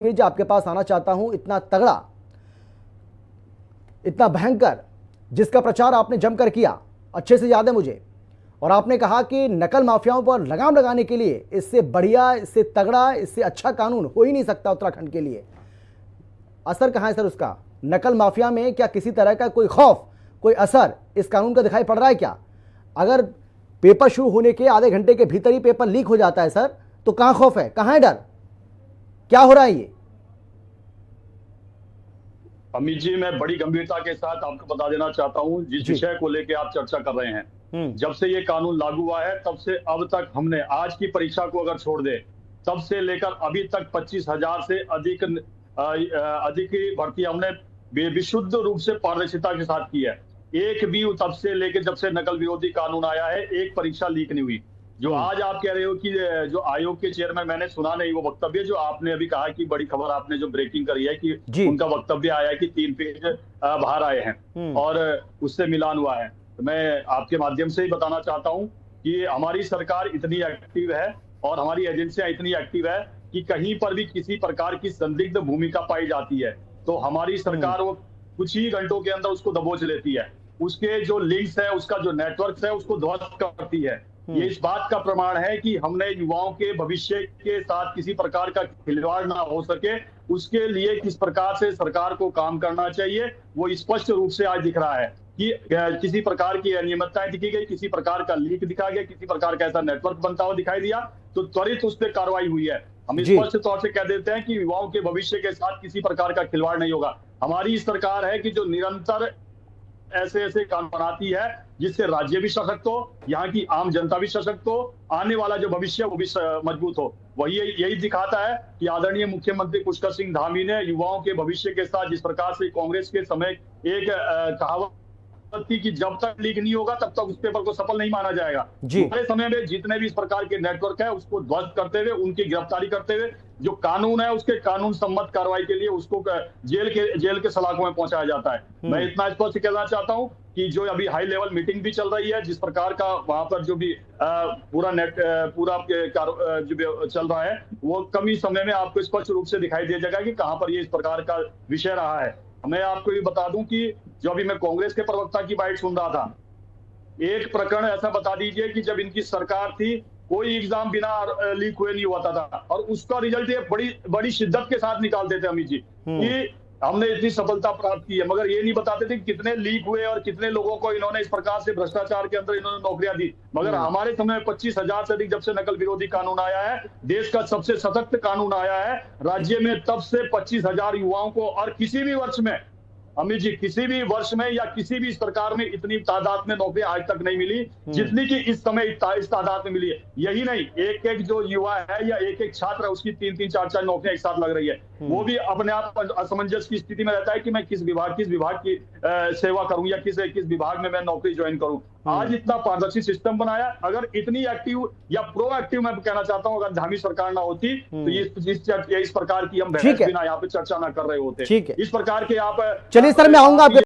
जो आपके पास आना चाहता हूं, इतना तगड़ा, इतना भयंकर, जिसका प्रचार आपने जमकर किया, अच्छे से याद है मुझे। और आपने कहा कि नकल माफियाओं पर लगाम लगाने के लिए इससे बढ़िया, इससे तगड़ा, इससे अच्छा कानून हो ही नहीं सकता उत्तराखंड के लिए। असर कहां है सर उसका? नकल माफिया में क्या किसी तरह का कोई खौफ, कोई असर इस कानून का दिखाई पड़ रहा है क्या? अगर पेपर शुरू होने के आधे घंटे के भीतर ही पेपर लीक हो जाता है सर, तो कहां खौफ है, कहां है डर? क्या हो रहा है ये? अमित जी, मैं बड़ी गंभीरता के साथ आपको बता देना चाहता हूं, जिस विषय को लेकर आप चर्चा कर रहे हैं, जब से ये कानून लागू हुआ है तब से अब तक हमने, आज की परीक्षा को अगर छोड़ दे, तब से लेकर अभी तक 25,000 से अधिक की भर्ती हमने विशुद्ध रूप से पारदर्शिता के साथ की है। एक भी तब से लेकर जब से नकल विरोधी कानून आया है, एक परीक्षा लीक नहीं हुई। जो आज आप कह रहे हो कि जो आयोग के चेयरमैन, मैंने सुना नहीं वो वक्तव्य जो आपने अभी कहा कि बड़ी खबर आपने जो ब्रेकिंग करी है कि उनका वक्तव्य आया है कि 3 पेज बाहर आए हैं और उससे मिलान हुआ है। तो मैं आपके माध्यम से ही बताना चाहता हूं कि हमारी सरकार इतनी एक्टिव है और हमारी एजेंसियां इतनी एक्टिव है कि कहीं पर भी किसी प्रकार की संदिग्ध भूमिका पाई जाती है तो हमारी सरकार वो कुछ ही घंटों के अंदर उसको दबोच लेती है। उसके जो लिंक्स है, उसका जो नेटवर्क है, उसको ध्वस्त करती है। ये इस बात का प्रमाण है कि हमने युवाओं के भविष्य के साथ किसी प्रकार का खिलवाड़ ना हो सके, उसके लिए किस प्रकार से सरकार को काम करना चाहिए, वो स्पष्ट रूप से आज दिख रहा है कि किसी प्रकार की अनियमितताएं दिखी गई, किसी प्रकार का लीक दिखा गया, किसी प्रकार का ऐसा नेटवर्क बनता हुआ दिखाई दिया, तो त्वरित उस पर कार्रवाई हुई है। हम स्पष्ट तौर से कह देते हैं कि युवाओं के भविष्य के साथ किसी प्रकार का खिलवाड़ नहीं होगा। हमारी सरकार है कि जो निरंतर ऐसे ऐसे कानून बनाती है जिससे राज्य भी सशक्त हो, यहाँ की आम जनता भी सशक्त हो, आने वाला जो भविष्य वो भी मजबूत हो। वही यही दिखाता है कि आदरणीय मुख्यमंत्री पुष्कर सिंह धामी ने युवाओं के भविष्य के साथ जिस प्रकार से कांग्रेस के समय एक कहावत कि जब तक लीक नहीं होगा तब तक उस पेपर को सफल नहीं माना जाएगा। हमारे समय में जितने भी इस प्रकार के नेटवर्क है उसको ध्वस्त करते हुए, उनकी गिरफ्तारी करते हुए, जो कानून है उसके कानून सम्मत कार्रवाई के लिए उसको जेल के सलाखों में पहुंचाया जाता है। मैं इतना स्पष्ट कहना चाहता हूं कि जो अभी हाई लेवल मीटिंग भी चल रही है, जिस प्रकार का वहां पर जो भी पूरा जो भी चल रहा है, वो कम ही समय में आपको स्पष्ट रूप से दिखाई दे जाएगा कि कहां पर ये इस प्रकार का विषय रहा है। मैं आपको ये बता दूं कि जो अभी मैं कांग्रेस के प्रवक्ता की बाइट सुन रहा था, एक प्रकरण ऐसा बता दीजिए कि जब इनकी सरकार थी कोई एग्जाम बिना लीक हुए नहीं होता था और उसका रिजल्ट ये बड़ी बड़ी शिद्दत के साथ निकालते थे अमित जी कि हमने इतनी सफलता प्राप्त की है, मगर ये नहीं बताते थे कि कितने लीक हुए और कितने लोगों को इन्होंने इस प्रकार से भ्रष्टाचार के अंदर इन्होंने नौकरियां दी। मगर हमारे समय में 25,000 से अधिक जब से नकल विरोधी कानून आया है, देश का सबसे सशक्त कानून आया है राज्य में, तब से 25,000 युवाओं को, और किसी भी वर्ष में अमित जी, किसी भी वर्ष में या किसी भी सरकार में इतनी तादाद में नौकरी आज तक नहीं मिली जितनी कि इस समय इस तादाद में मिली है। यही नहीं, एक एक जो युवा है या एक एक छात्र है उसकी 3-3 4-4 नौकरियां एक साथ लग रही है। वो भी अपने आप असमंजस की स्थिति में रहता है कि मैं किस विभाग की सेवा करूं या किस विभाग में मैं नौकरी ज्वाइन करूं। आज इतना पारदर्शी सिस्टम बनाया, अगर इतनी एक्टिव या प्रोएक्टिव मैं कहना चाहता हूं, अगर धामी सरकार ना होती तो इस प्रकार की हम बहस बिना यहाँ पे चर्चा ना कर रहे होते। ठीक है, इस प्रकार के आप चलिए सर, मैं आऊंगा आपके